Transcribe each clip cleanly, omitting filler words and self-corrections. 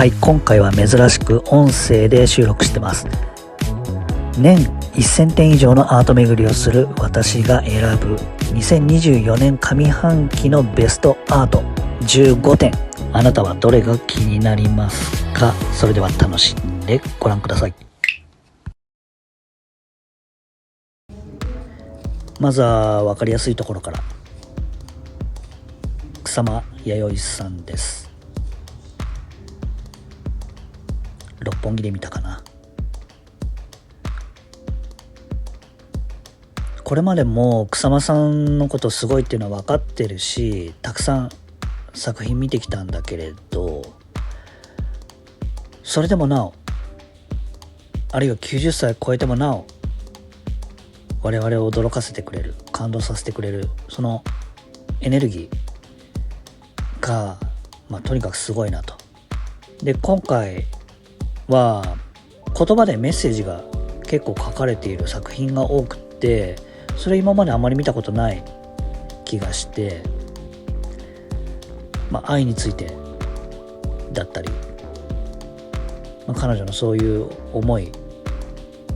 はい、今回は珍しく音声で収録してます。年1000点以上のアート巡りをする私が選ぶ2024年上半期のベストアート15点。あなたはどれが気になりますか？それでは楽しんでご覧ください。まずは分かりやすいところから。草間彌生さんです。六本木で見たかな。これまでも草間さんのことすごいっていうのは分かってるし、たくさん作品見てきたんだけれど、それでもなお、あるいは90歳超えてもなお、我々を驚かせてくれる、感動させてくれる、そのエネルギーが、とにかくすごいなと。で、今回は言葉でメッセージが結構書かれている作品が多くて、それ今まであまり見たことない気がして、愛についてだったり、彼女のそういう思い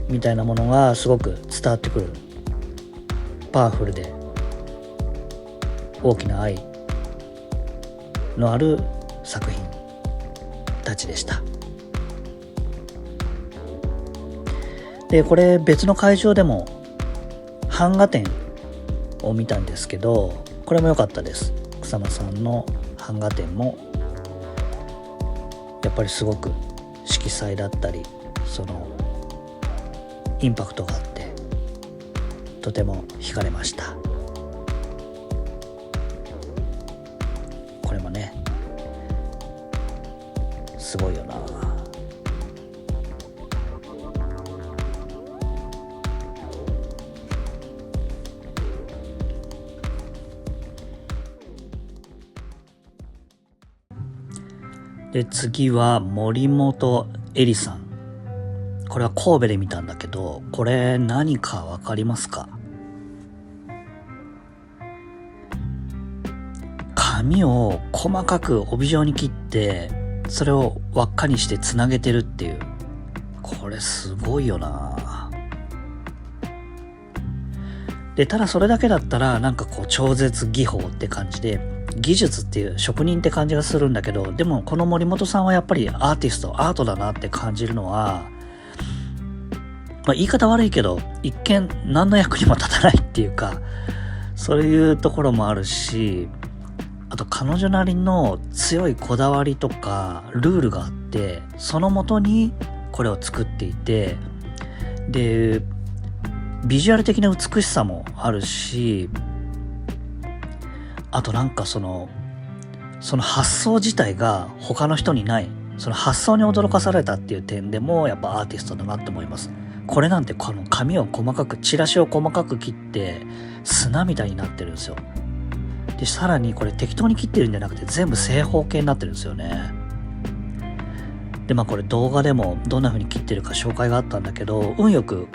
みたいなものがすごく伝わってくる、パワフルで大きな愛のある作品たちでした。で、これ別の会場でも版画展を見たんですけど、これも良かったです。草間さんの版画展もやっぱりすごく色彩だったり、そのインパクトがあってとても惹かれました。これもね、すごいよな。で、次は森本恵里さん。これは神戸で見たんだけど、これ何かわかりますか？紙を細かく帯状に切って、それを輪っかにしてつなげてるっていう。これすごいよな。で、ただそれだけだったらなんかこう超絶技法って感じで、技術っていう職人って感じがするんだけど、でもこの森本さんはやっぱりアーティスト、アートだなって感じるのは、言い方悪いけど一見何の役にも立たないっていうか、そういうところもあるし、あと彼女なりの強いこだわりとかルールがあって、そのもとにこれを作っていて、でビジュアル的な美しさもあるし、あとなんかその発想自体が他の人にない、その発想に驚かされたっていう点でもやっぱアーティストだなって思います。これなんてこの紙を細かく、チラシを細かく切って砂みたいになってるんですよ。で、さらにこれ適当に切ってるんじゃなくて全部正方形になってるんですよね。で、これ動画でもどんな風に切ってるか紹介があったんだけど、運よく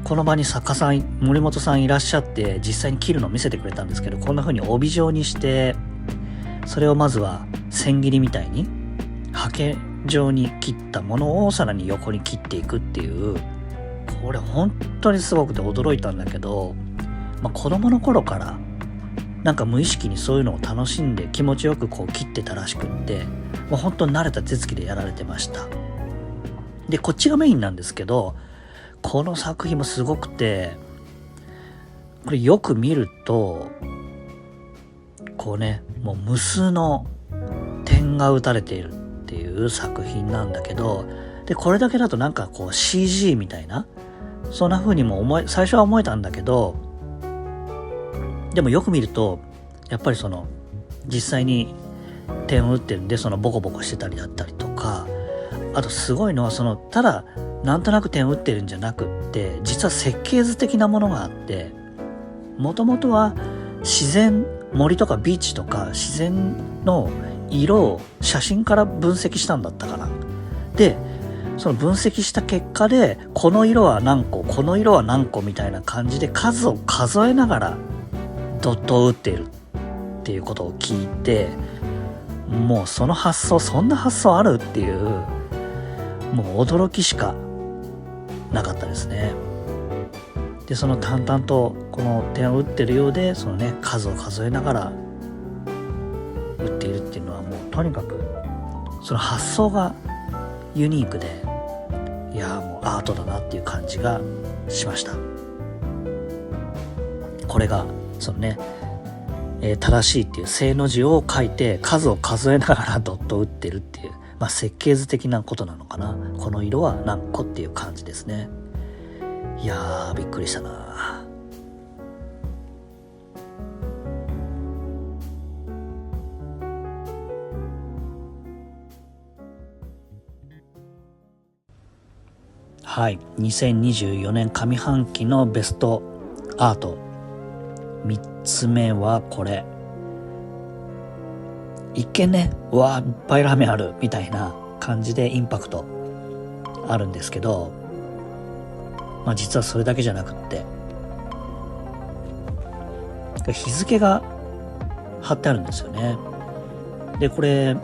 この場に作家さん、森本さんいらっしゃって実際に切るのを見せてくれたんですけど、こんな風に帯状にして、それをまずは千切りみたいにハケ状に切ったものをさらに横に切っていくっていう、これ本当にすごくて驚いたんだけど、子供の頃からなんか無意識にそういうのを楽しんで気持ちよくこう切ってたらしくって、もう本当に慣れた手つきでやられてました。で、こっちがメインなんですけど、この作品もすごくて、これよく見るとこうね、もう無数の点が打たれているっていう作品なんだけど、でこれだけだとなんかこう CG みたいな、そんな風にも最初は思えたんだけど、でもよく見るとやっぱりその実際に点を打ってるんで、そのボコボコしてたりだったりとか、あとすごいのはそのただなんとなく点を打ってるんじゃなくって、実は設計図的なものがあって、もともとは自然、森とかビーチとか自然の色を写真から分析したんだったかな。で、その分析した結果で、この色は何個、この色は何個みたいな感じで数を数えながらドットを打っているっていうことを聞いて、もうその発想、そんな発想あるっていう、もう驚きしかなかったですね。でその淡々とこの点を打ってるようで、そのね数を数えながら打っているっていうのは、もうとにかくその発想がユニークで、いやもうアートだなっていう感じがしました。これがそのね、正しいっていう正の字を書いて数を数えながらドット打ってるっていう、設計図的なことなのかな。この色は何個っていう感じですね。いやーびっくりしたな。はい、2024年上半期のベストアート3つ目はこれ。一見ね、うわーいっぱいラーメンあるみたいな感じでインパクトあるんですけど、実はそれだけじゃなくって、日付が貼ってあるんですよね。でこれ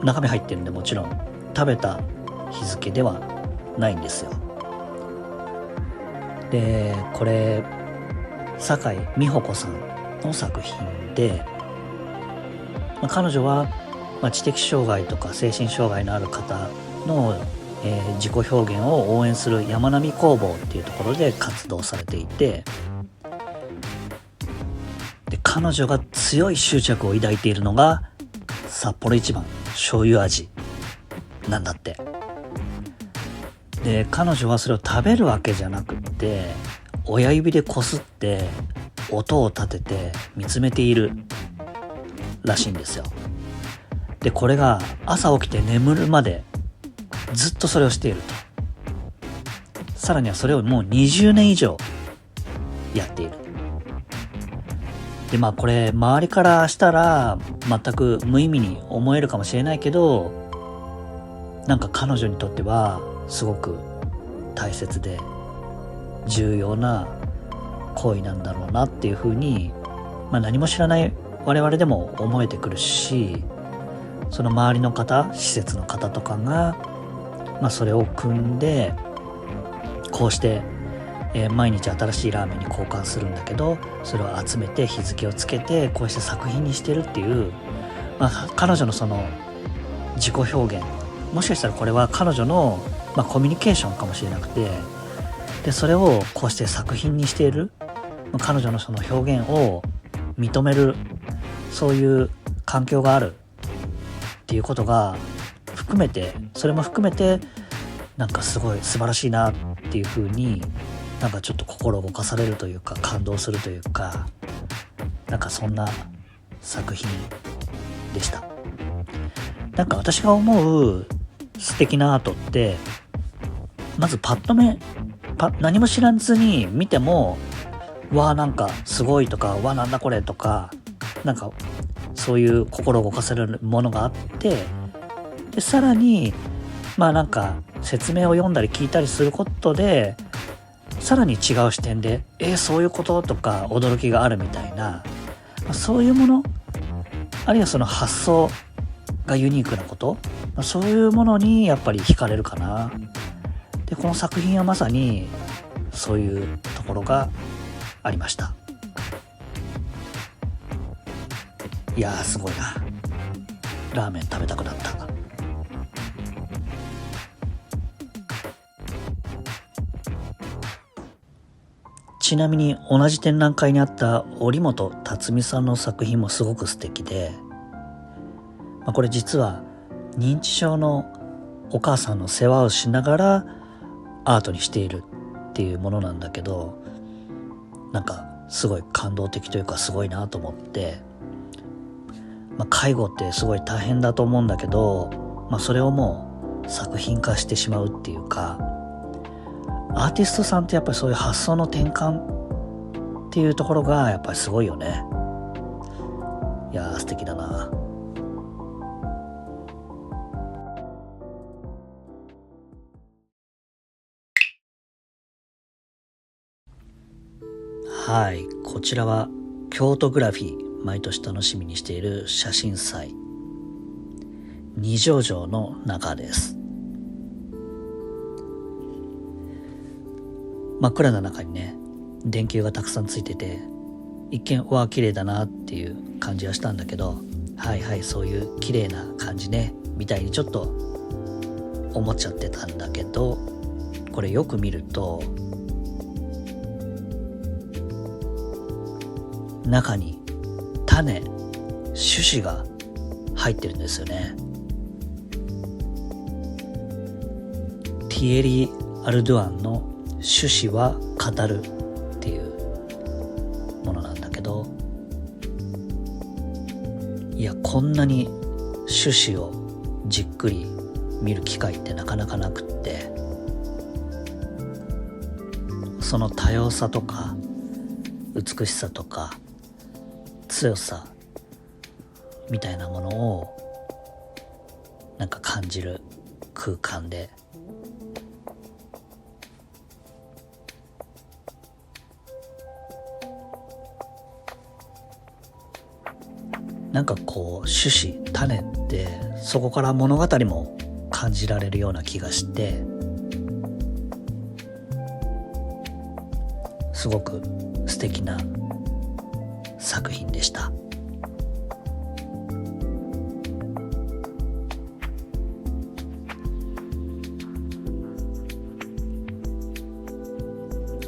中身入ってるんで、もちろん食べた日付ではないんですよ。でこれ酒井美穂子さんの作品で、彼女は、知的障害とか精神障害のある方の、自己表現を応援する山並工房っていうところで活動されていて、で彼女が強い執着を抱いているのが札幌一番醤油味なんだって。で彼女はそれを食べるわけじゃなくって、親指でこすって音を立てて見つめているらしいんですよ。でこれが朝起きて眠るまでずっとそれをしていると。さらにはそれをもう20年以上やっている。でこれ周りからしたら全く無意味に思えるかもしれないけど、なんか彼女にとってはすごく大切で重要な行為なんだろうなっていうふうに、何も知らない我々でも思えてくるし、その周りの方、施設の方とかが、それを組んでこうして、毎日新しいラーメンに交換するんだけど、それを集めて日付をつけてこうして作品にしてるっていう、彼女のその自己表現、もしかしたらこれは彼女の、コミュニケーションかもしれなくて、でそれをこうして作品にしている、彼女のその表現を認める、そういう環境があるっていうことが含めて、それも含めてなんかすごい素晴らしいなっていう風に、なんかちょっと心動かされるというか感動するというか、なんかそんな作品でした。なんか私が思う素敵なアートって、まずパッと目何も知らずに見ても、わーなんかすごいとか、わーなんだこれとか、なんかそういう心を動かせるものがあって、でさらになんか説明を読んだり聞いたりすることで、さらに違う視点でそういうこととか驚きがあるみたいな、そういうもの、あるいはその発想がユニークなこと、そういうものにやっぱり惹かれるかな。でこの作品はまさにそういうところがありました。いやーすごいな。ラーメン食べたくなった。ちなみに同じ展覧会にあった折本辰巳さんの作品もすごく素敵で、これ実は認知症のお母さんの世話をしながらアートにしているっていうものなんだけど、なんかすごい感動的というかすごいなと思って、介護ってすごい大変だと思うんだけど、それをもう作品化してしまうっていうか、アーティストさんってやっぱりそういう発想の転換っていうところがやっぱりすごいよね。いやー素敵だな。はい、こちらは京都グラフィー、毎年楽しみにしている写真祭二条城の中です。真っ暗な中にね、電球がたくさんついてて、一見綺麗だなっていう感じはしたんだけど、はいはい、そういう綺麗な感じねみたいにちょっと思っちゃってたんだけど、これよく見ると中に種、種子が入ってるんですよね。ティエリー・アルドゥアンの種子は語るっていうものなんだけど、いや、こんなに種子をじっくり見る機会ってなかなかなくって、その多様さとか美しさとか強さみたいなものをなんか感じる空間で、なんかこう種子、種ってそこから物語も感じられるような気がして、すごく素敵な作品でした。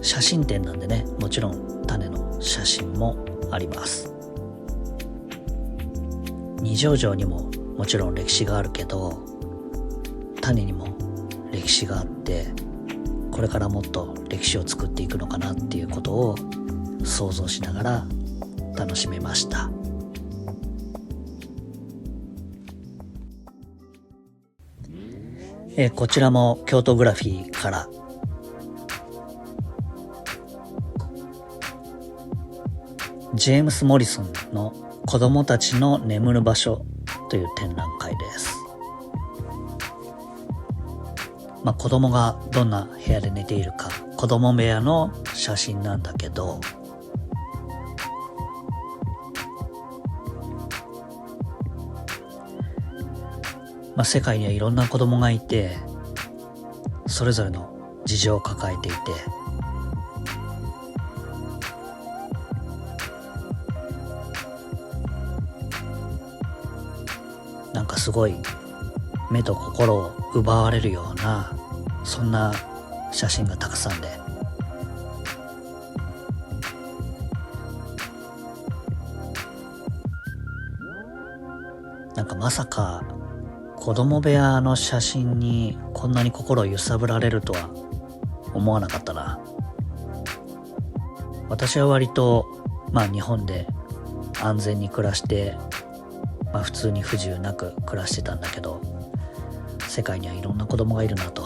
写真展なんでね、もちろん種の写真もあります。二条城にももちろん歴史があるけど、種にも歴史があって、これからもっと歴史を作っていくのかなっていうことを想像しながら楽しめました。こちらも京都グラフィーからジェームス・モリソンの子供たちの眠る場所という展覧会です。子供がどんな部屋で寝ているか、子供部屋の写真なんだけど、世界にはいろんな子供がいて、それぞれの事情を抱えていて、なんかすごい目と心を奪われるような、そんな写真がたくさんで、なんかまさか子供部屋の写真にこんなに心を揺さぶられるとは思わなかったな。私は割と日本で安全に暮らして、普通に不自由なく暮らしてたんだけど、世界にはいろんな子供がいるなと。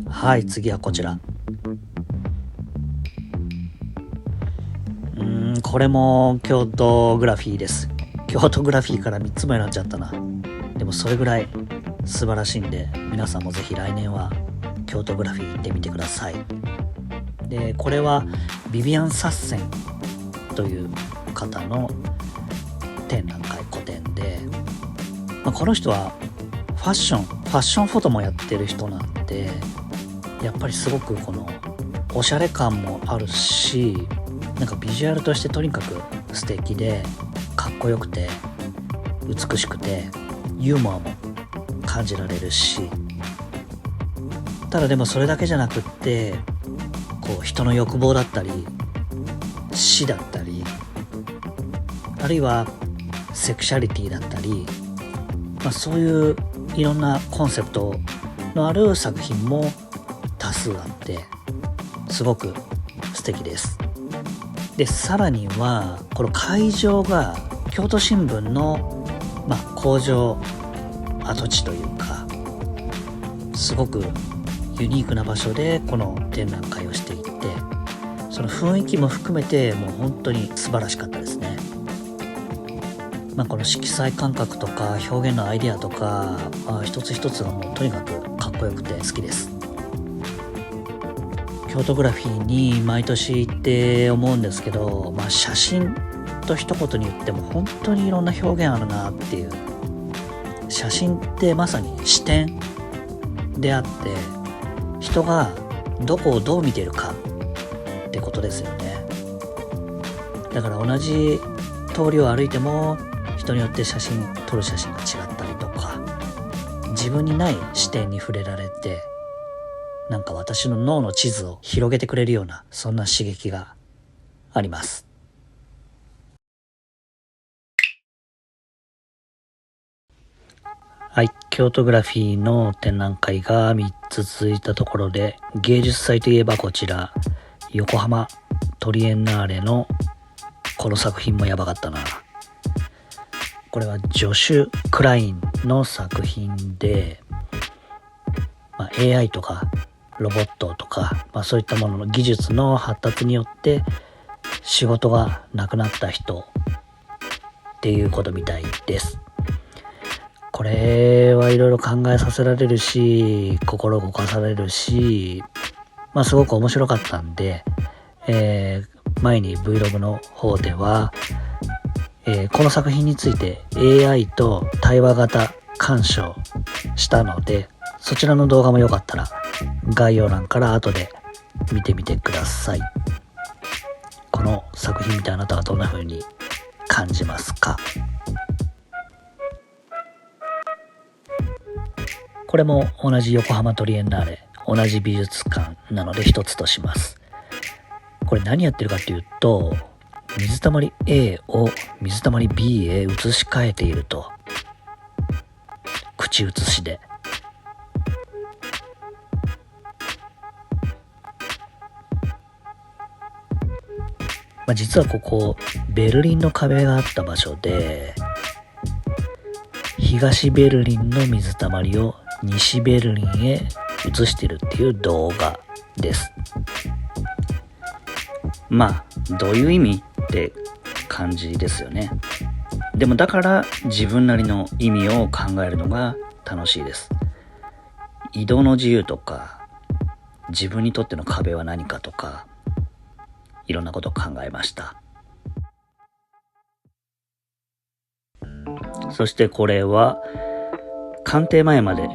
はい、次はこちら。これも京都グラフィーです。京都グラフィーから3つも選んじゃったな。でもそれぐらい素晴らしいんで、皆さんもぜひ来年は京都グラフィー行ってみてください。で、これはビビアン・サッセンという方の展覧会、個展で、この人はファッションフォトもやってる人なんで、やっぱりすごくこのおしゃれ感もあるし、なんかビジュアルとしてとにかく素敵で、かっこよくて美しくてユーモアも感じられるし、ただでもそれだけじゃなくって、こう人の欲望だったり死だったり、あるいはセクシャリティだったり、そういういろんなコンセプトのある作品も多数あって、すごく素敵です。で、さらにはこの会場が京都新聞の、工場跡地というか、すごくユニークな場所でこの展覧会をしていて、その雰囲気も含めてもう本当に素晴らしかったですね。この色彩感覚とか表現のアイデアとか、一つ一つがもうとにかくかっこよくて好きです。京都グラフィーに毎年行って思うんですけど、写真と一言に言っても本当にいろんな表現あるなっていう。写真ってまさに視点であって、人がどこをどう見てるかってことですよね。だから同じ通りを歩いても人によって撮る写真が違ったりとか、自分にない視点に触れられて、なんか私の脳の地図を広げてくれるような、そんな刺激があります。はい、京都グラフィーの展覧会が3つ続いたところで、芸術祭といえばこちら、横浜トリエンナーレのこの作品もやばかったな。これはジョシュ・クラインの作品で、AI とかロボットとか、そういったものの技術の発達によって仕事がなくなった人っていうことみたいです。これはいろいろ考えさせられるし、心動かされるし、すごく面白かったんで、前に Vlog の方では、この作品について AI と対話型鑑賞したので、そちらの動画もよかったら概要欄から後で見てみてください。この作品見てあなたはどんな風に感じますか？これも同じ横浜トリエンナーレ、同じ美術館なので一つとします。これ何やってるかっていうと、水たまり A を水たまり B へ移し替えていると。口移しで。実はここベルリンの壁があった場所で、東ベルリンの水たまりを西ベルリンへ移してるっていう動画です。どういう意味って感じですよね。でもだから自分なりの意味を考えるのが楽しいです。移動の自由とか、自分にとっての壁は何かとか、いろんなことを考えました。そしてこれは官邸前まで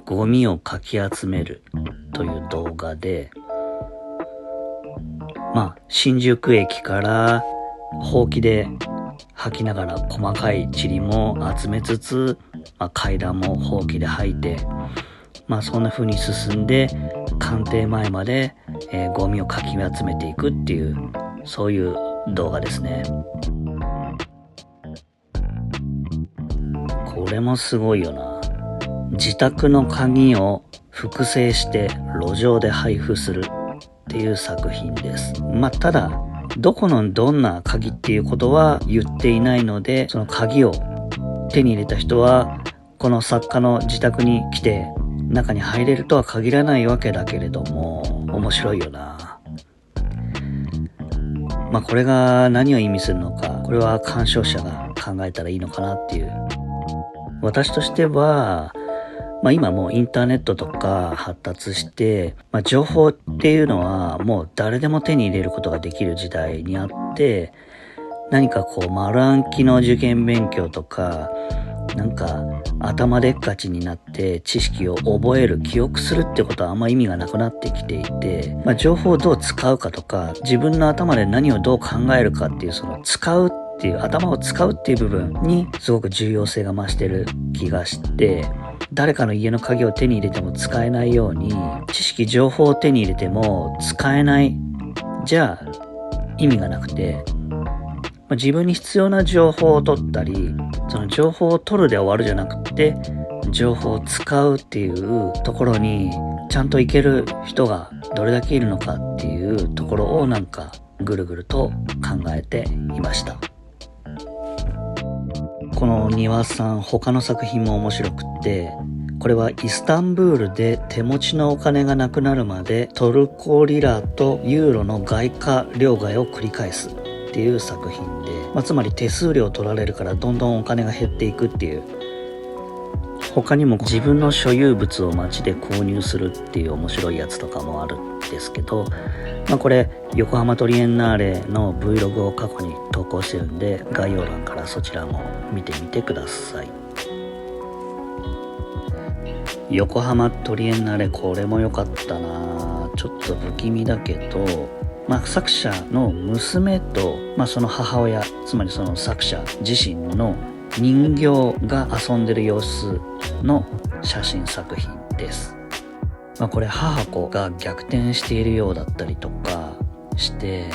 ゴミをかき集めるという動画で、新宿駅からほうきで吐きながら細かい塵も集めつつ、階段もほうきで吐いて、そんな風に進んで官邸前まで、ゴミをかき集めていくっていう、そういう動画ですね。これもすごいよな。自宅の鍵を複製して路上で配布するっていう作品です。ただどこのどんな鍵っていうことは言っていないので、その鍵を手に入れた人はこの作家の自宅に来て中に入れるとは限らないわけだけれども、面白いよな。これが何を意味するのか、これは鑑賞者が考えたらいいのかなっていう。私としては今もうインターネットとか発達して、情報っていうのはもう誰でも手に入れることができる時代にあって、何か丸暗記の受験勉強とか、頭でっかちになって知識を覚える、記憶するってことはあんま意味がなくなってきていて、情報をどう使うかとか、自分の頭で何をどう考えるかっていう、その使うっていう、頭を使うっていう部分にすごく重要性が増してる気がして、誰かの家の鍵を手に入れても使えないように、知識情報を手に入れても使えない、じゃあ意味がなくて、自分に必要な情報を取ったり、その情報を取るで終わるじゃなくて、情報を使うっていうところにちゃんといける人がどれだけいるのかっていうところをぐるぐると考えていました。この庭さん、他の作品も面白くって、これはイスタンブールで手持ちのお金がなくなるまでトルコリラとユーロの外貨両替を繰り返すっていう作品で、つまり手数料取られるからどんどんお金が減っていくっていう。他にも自分の所有物を街で購入するっていう面白いやつとかもあるってですけど、これ横浜トリエンナーレの Vlog を過去に投稿してるんで、概要欄からそちらも見てみてください。横浜トリエンナーレ、これも良かったな。ちょっと不気味だけど、作者の娘と、その母親、つまりその作者自身の人形が遊んでる様子の写真作品です。これ母子が逆転しているようだったりとかして、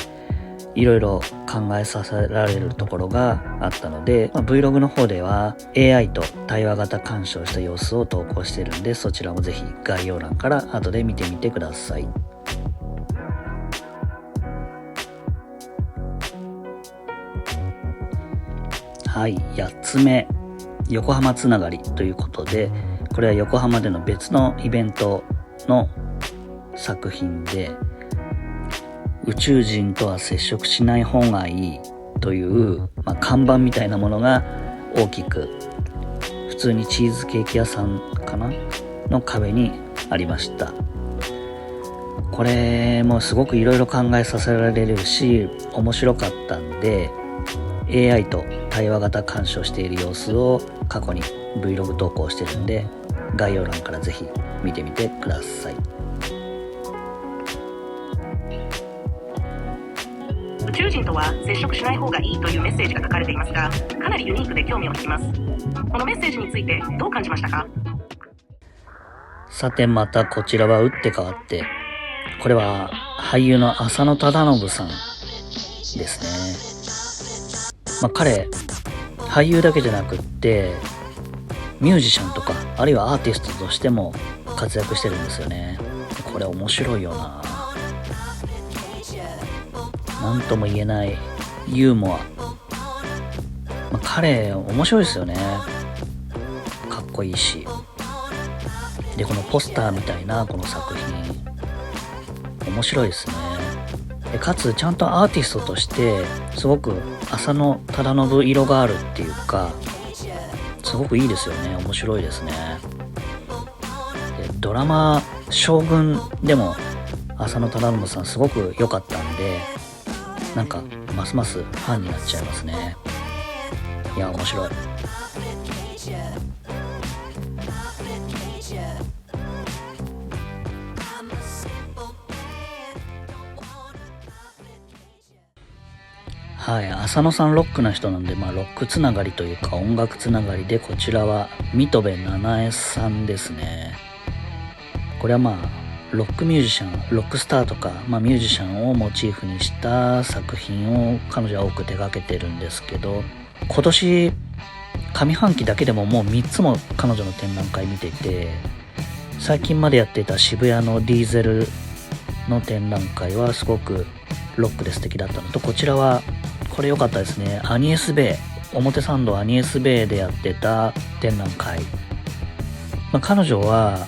いろいろ考えさせられるところがあったので、Vlog の方では AI と対話型鑑賞した様子を投稿しているんで、そちらもぜひ概要欄から後で見てみてください。はい、8つ目、横浜つながりということで、これは横浜での別のイベントの作品で、宇宙人とは接触しない方がいいという、看板みたいなものが大きく、普通にチーズケーキ屋さんかなの壁にありました。これもすごくいろいろ考えさせられるし、面白かったんで、AI と対話型鑑賞している様子を過去に Vlog 投稿してるんで、概要欄からぜひ見てみてください。宇宙人とは接触しない方がいいというメッセージが書かれていますが、かなりユニークで興味を引きます。このメッセージについてどう感じましたか？さて、またこちらは打って変わって、これは俳優の浅野忠信さんですね。彼、俳優だけじゃなくってミュージシャンとか、あるいはアーティストとしても活躍してるんですよね。これ面白いよな。なんとも言えないユーモア。彼面白いですよね。かっこいいし。で、このポスターみたいなこの作品面白いですね。でかつちゃんとアーティストとしてすごく浅野忠信色があるっていうか、すごくいいですよね。面白いですね。でドラマ将軍でも浅野忠信さんすごく良かったんで、なんかますますファンになっちゃいますね。いや面白い。はい、浅野さんロックな人なんで、ロックつながりというか音楽つながりで、こちらは水戸部七重さんですね。これはロックミュージシャン、ロックスターとか、ミュージシャンをモチーフにした作品を彼女は多く手掛けてるんですけど、今年上半期だけでももう3つも彼女の展覧会見ていて、最近までやっていた渋谷のディーゼルの展覧会はすごくロックで素敵だったのと、こちらはこれ良かったですね。アニエスベイ、表参道アニエスベイでやってた展覧会。彼女は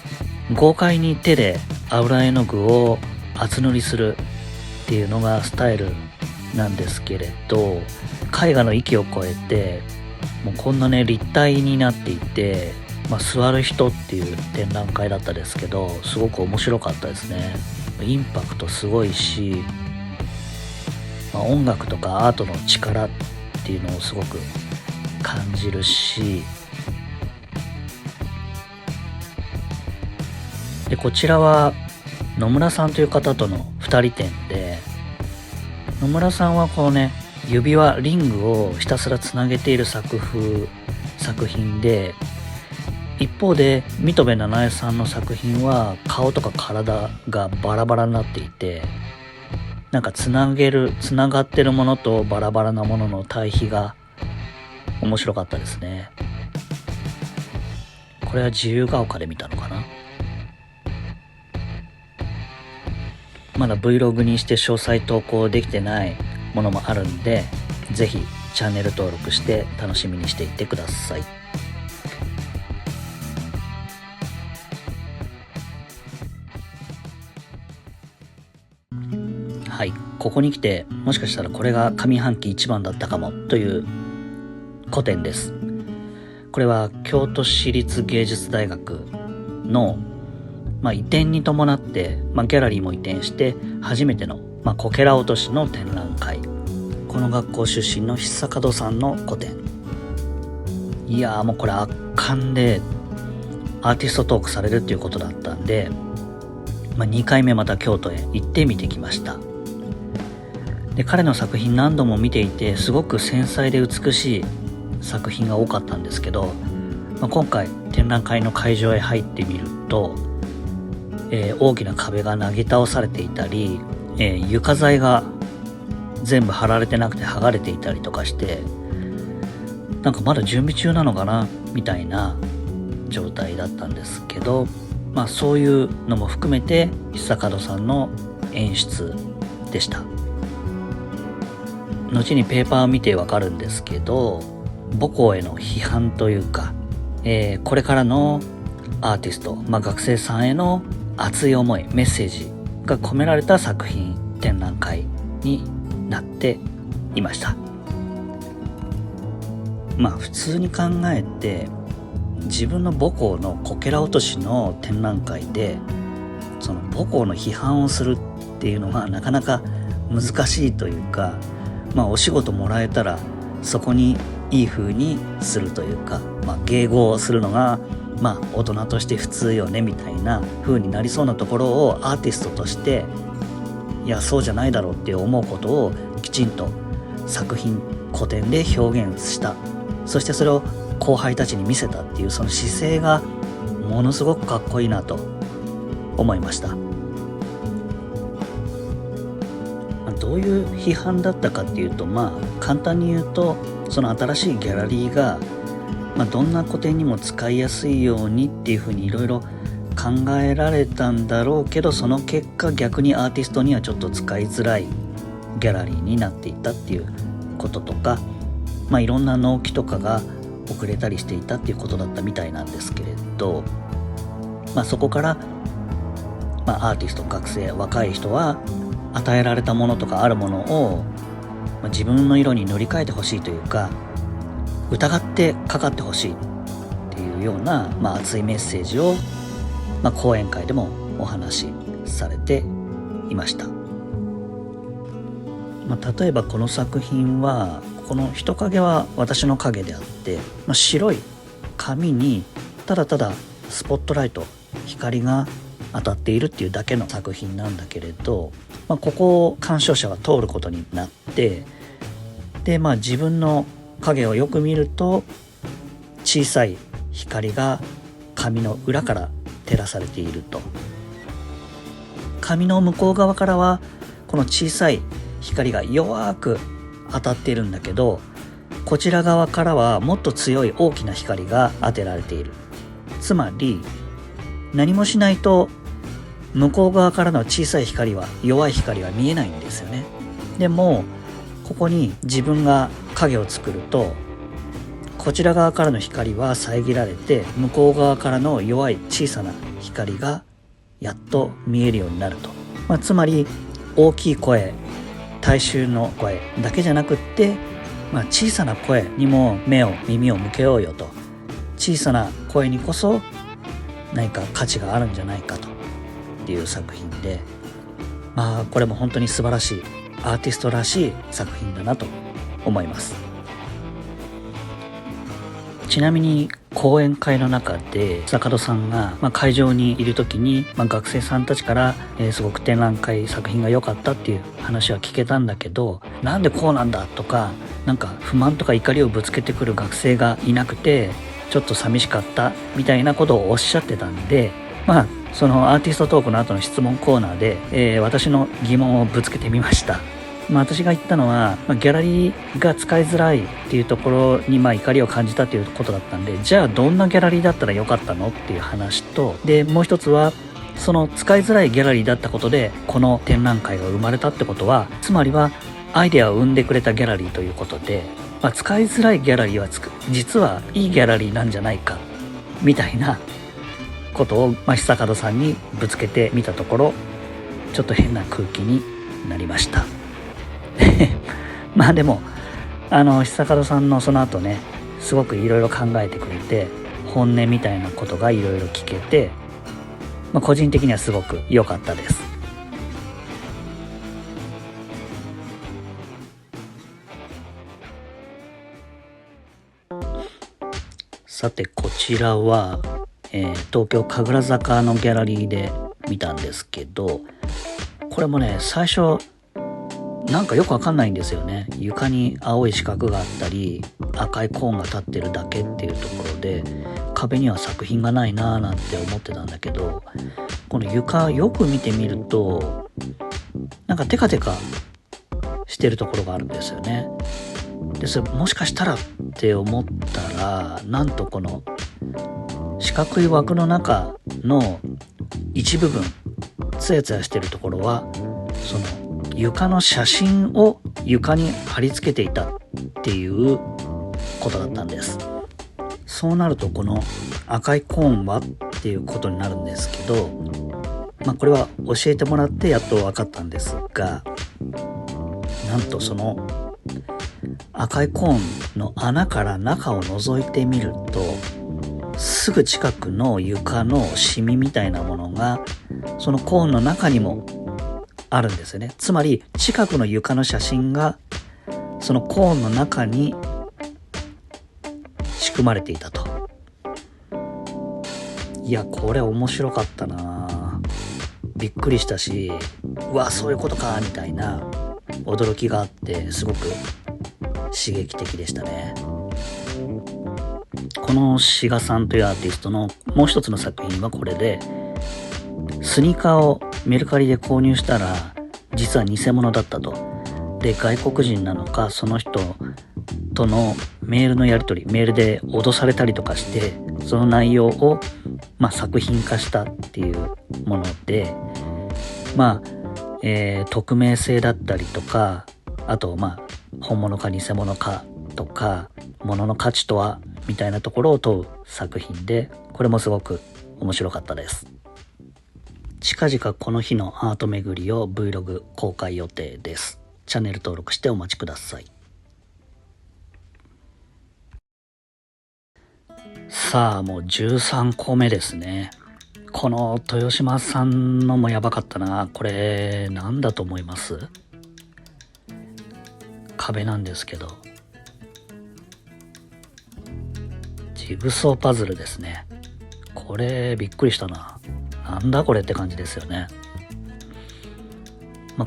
豪快に手で油絵の具を厚塗りするっていうのがスタイルなんですけれど、絵画の域を超えてもうこんなね立体になっていて、座る人っていう展覧会だったですけど、すごく面白かったですね。インパクトすごいし、音楽とかアートの力っていうのをすごく感じるし、でこちらは野村さんという方との2人展で、野村さんはこのね指輪リングをひたすらつなげている作品で、一方で水戸部七重さんの作品は顔とか体がバラバラになっていて、なんかつながってるものとバラバラなものの対比が面白かったですね。これは自由が丘で見たのかな。まだ Vlog にして詳細投稿できてないものもあるんで、ぜひチャンネル登録して楽しみにしていってください。はい、ここに来てもしかしたらこれが上半期一番だったかもという個展です。これは京都市立芸術大学の移転に伴って、ギャラリーも移転して初めての、こけら落としの展覧会。この学校出身の久門さんの個展。いやーもうこれ圧巻でアーティストトークされるっていうことだったんで、2回目また京都へ行って見てきました。で、彼の作品何度も見ていてすごく繊細で美しい作品が多かったんですけど、今回展覧会の会場へ入ってみると、大きな壁がなぎ倒されていたり、床材が全部貼られてなくて剥がれていたりとかして、なんかまだ準備中なのかなみたいな状態だったんですけど、そういうのも含めて久門さんの演出でした。後にペーパーを見てわかるんですけど、母校への批判というか、これからのアーティスト、学生さんへの熱い思い、メッセージが込められた作品展覧会になっていました。普通に考えて、自分の母校のこけら落としの展覧会でその母校の批判をするっていうのがなかなか難しいというか、お仕事もらえたらそこにいい風にするというか、迎合するのが大人として普通よねみたいな風になりそうなところをアーティストとしていやそうじゃないだろうって思うことをきちんと作品個展で表現した。そしてそれを後輩たちに見せたっていうその姿勢がものすごくかっこいいなと思いました。どういう批判だったかっていうと、簡単に言うと、その新しいギャラリーが、どんな個展にも使いやすいようにっていうふうにいろいろ考えられたんだろうけど、その結果逆にアーティストにはちょっと使いづらいギャラリーになっていったっていうこととか、いろんな納期とかが遅れたりしていたっていうことだったみたいなんですけれど、そこから、アーティスト、学生、若い人は与えられたものとかあるものを、自分の色に塗り替えてほしいというか、疑ってかかってほしいっていうような、熱いメッセージを、講演会でもお話しされていました。例えばこの作品は、この人影は私の影であって、白い紙にただただスポットライト、光が当たっているっていうだけの作品なんだけれど、ここを鑑賞者が通ることになって、で自分の影をよく見ると小さい光が紙の裏から照らされていると。紙の向こう側からはこの小さい光が弱く当たっているんだけど、こちら側からはもっと強い大きな光が当てられている。つまり何もしないと向こう側からの小さい光は、弱い光は見えないんですよね。でもここに自分が影を作ると、こちら側からの光は遮られて、向こう側からの弱い小さな光がやっと見えるようになると。つまり大きい声、大衆の声だけじゃなくって、小さな声にも目を耳を向けようよと。小さな声にこそ何か価値があるんじゃないかとっていう作品で、これも本当に素晴らしいアーティストらしい作品だなと思います。ちなみに講演会の中で久門さんが、会場にいる時に、学生さんたちから、すごく展覧会作品が良かったっていう話は聞けたんだけど、なんでこうなんだとか、なんか不満とか怒りをぶつけてくる学生がいなくてちょっと寂しかったみたいなことをおっしゃってたんで、そのアーティストトークの後の質問コーナーで、私の疑問をぶつけてみました。私が言ったのは、ギャラリーが使いづらいっていうところに怒りを感じたということだったんで、じゃあどんなギャラリーだったらよかったのっていう話と、でもう一つはその使いづらいギャラリーだったことでこの展覧会が生まれたってことは、つまりはアイデアを生んでくれたギャラリーということで、使いづらいギャラリーは実はいいギャラリーなんじゃないかみたいなことを、久門さんにぶつけてみたところ、ちょっと変な空気になりましたでも久門さんのその後ね、すごくいろいろ考えてくれて、本音みたいなことがいろいろ聞けて、個人的にはすごく良かったです。さてこちらは、東京神楽坂のギャラリーで見たんですけど、これもね最初なんかよくわかんないんですよね。床に青い四角があったり赤いコーンが立ってるだけっていうところで、壁には作品がないなーなんて思ってたんだけど、この床よく見てみるとなんかテカテカしてるところがあるんですよね。でそれもしかしたらって思ったら、なんとこの四角い枠の中の一部分ツヤツヤしてるところはその床の写真を床に貼り付けていたっていうことだったんです。そうなるとこの赤いコーンはっていうことになるんですけど、これは教えてもらってやっと分かったんですが、なんとその赤いコーンの穴から中を覗いてみると、すぐ近くの床のシミみたいなものがそのコーンの中にもあるんですよね。つまり近くの床の写真がそのコーンの中に仕組まれていたと。いやこれ面白かったな、びっくりしたし、うわそういうことかみたいな驚きがあって、すごく刺激的でしたね。このシガさんというアーティストのもう一つの作品はこれで、スニーカーをメルカリで購入したら実は偽物だったと。で外国人なのかその人とのメールのやり取り、メールで脅されたりとかして、その内容を作品化したっていうもので、匿名性だったりとか、あと本物か偽物かとか、物の価値とはみたいなところを問う作品で、これもすごく面白かったです。近々この日のアート巡りを Vlog 公開予定です。チャンネル登録してお待ちください。さあもう13個目ですね。この豊島さんのもやばかったな。これなんだと思います？壁なんですけど、ジグソーパズルですね。これびっくりしたな。なんだこれって感じですよね。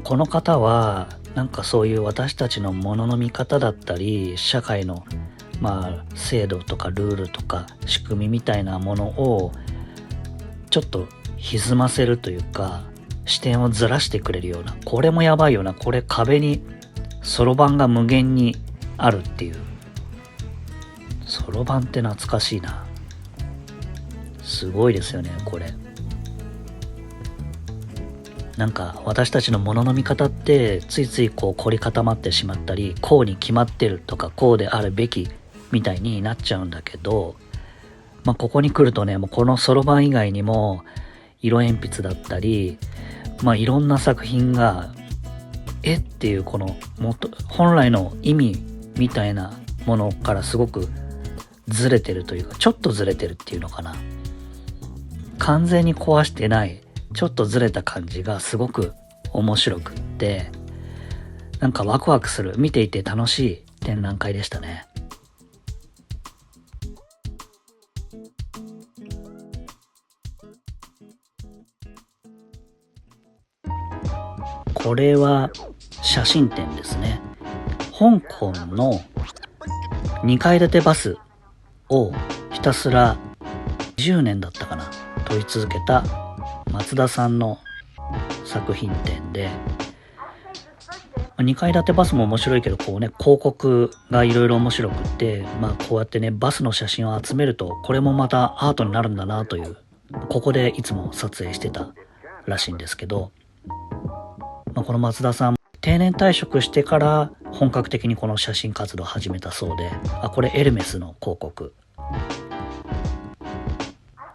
この方はなんかそういう私たちのものの見方だったり、社会の制度とかルールとか仕組みみたいなものをちょっと歪ませるというか、視点をずらしてくれるような、これもやばいよな。これ壁にそろばんが無限にあるっていう。そろばんって懐かしいな。すごいですよねこれ。なんか私たちのものの見方ってついつい凝り固まってしまったり、こうに決まってるとかこうであるべきみたいになっちゃうんだけど、ここに来るとね、もうこのそろばん以外にも色鉛筆だったり、いろんな作品がっていうこの本来の意味みたいなものからすごくずれてるというか、ちょっとずれてるっていうのかな。完全に壊してないちょっとずれた感じがすごく面白くって、なんかワクワクする、見ていて楽しい展覧会でしたね。これは写真展ですね。香港の2階建てバスをひたすら10年だったかな撮り続けた松田さんの作品展で、2階建てバスも面白いけど、広告がいろいろ面白くって、こうやってねバスの写真を集めるとこれもまたアートになるんだなという、ここでいつも撮影してたらしいんですけど、この松田さん定年退職してから本格的にこの写真活動を始めたそうで、これエルメスの広告、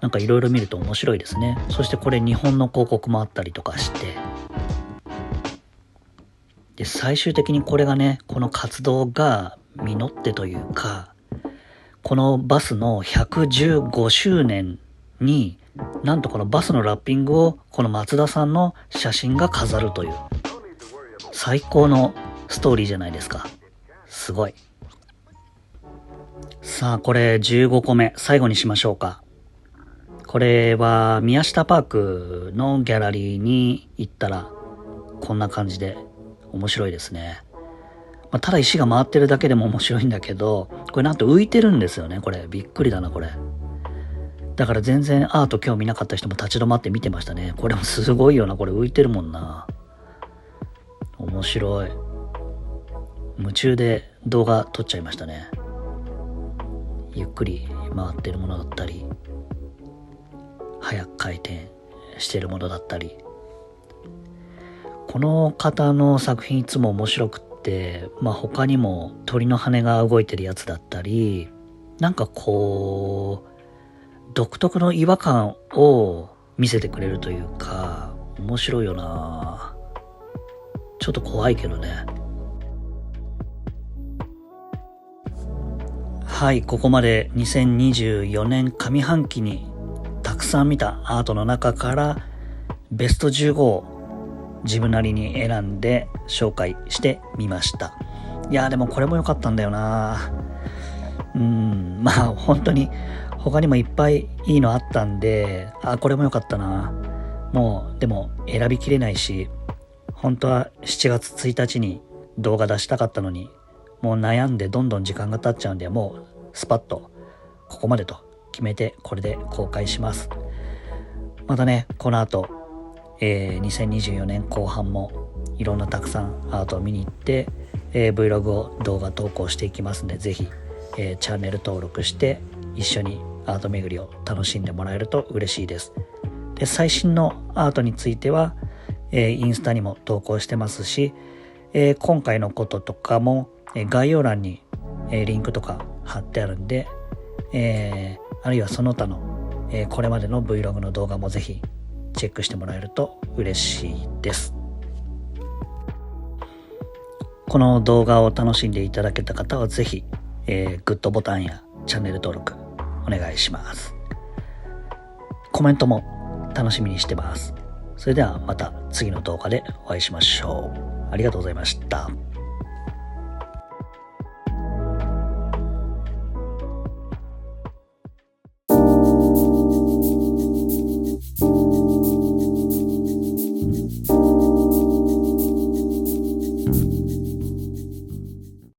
なんかいろいろ見ると面白いですね。そしてこれ日本の広告もあったりとかして、で最終的にこれがね、この活動が実ってというか、このバスの115周年に、なんとこのバスのラッピングをこの松田さんの写真が飾るという、最高のストーリーじゃないですか。すごい。さあ、これ15個目、最後にしましょうか。これは宮下パークのギャラリーに行ったらこんな感じで面白いですね。ただ石が回ってるだけでも面白いんだけど、これなんと浮いてるんですよね。これびっくりだなこれ。だから全然アート興味なかった人も立ち止まって見てましたね。これもすごいよな。これ浮いてるもんな。面白い。夢中で動画撮っちゃいましたね。ゆっくり回ってるものだったり、早く回転してるものだったり。この方の作品いつも面白くって、他にも鳥の羽が動いてるやつだったり、なんかこう独特の違和感を見せてくれるというか、面白いよな。ちょっと怖いけどね。はい、ここまで2024年上半期にたくさん見たアートの中からベスト15を自分なりに選んで紹介してみました。いやでもこれも良かったんだよな。本当に他にもいっぱいいいのあったんで、これも良かったな。もうでも選びきれないし、本当は7月1日に動画出したかったのに、もう悩んでどんどん時間が経っちゃうんで、もうスパッとここまでと決めてこれで公開します。またね、この後、2024年後半もいろんなたくさんアートを見に行って、Vlog を動画投稿していきますので、ぜひ、チャンネル登録して一緒にアート巡りを楽しんでもらえると嬉しいです。で、最新のアートについては、インスタにも投稿してますし、今回のこととかも、概要欄に、リンクとか貼ってあるんで、あるいはその他の、これまでの Vlog の動画もぜひチェックしてもらえると嬉しいです。この動画を楽しんでいただけた方はぜひ、グッドボタンやチャンネル登録お願いします。コメントも楽しみにしてます。それではまた次の動画でお会いしましょう。ありがとうございました。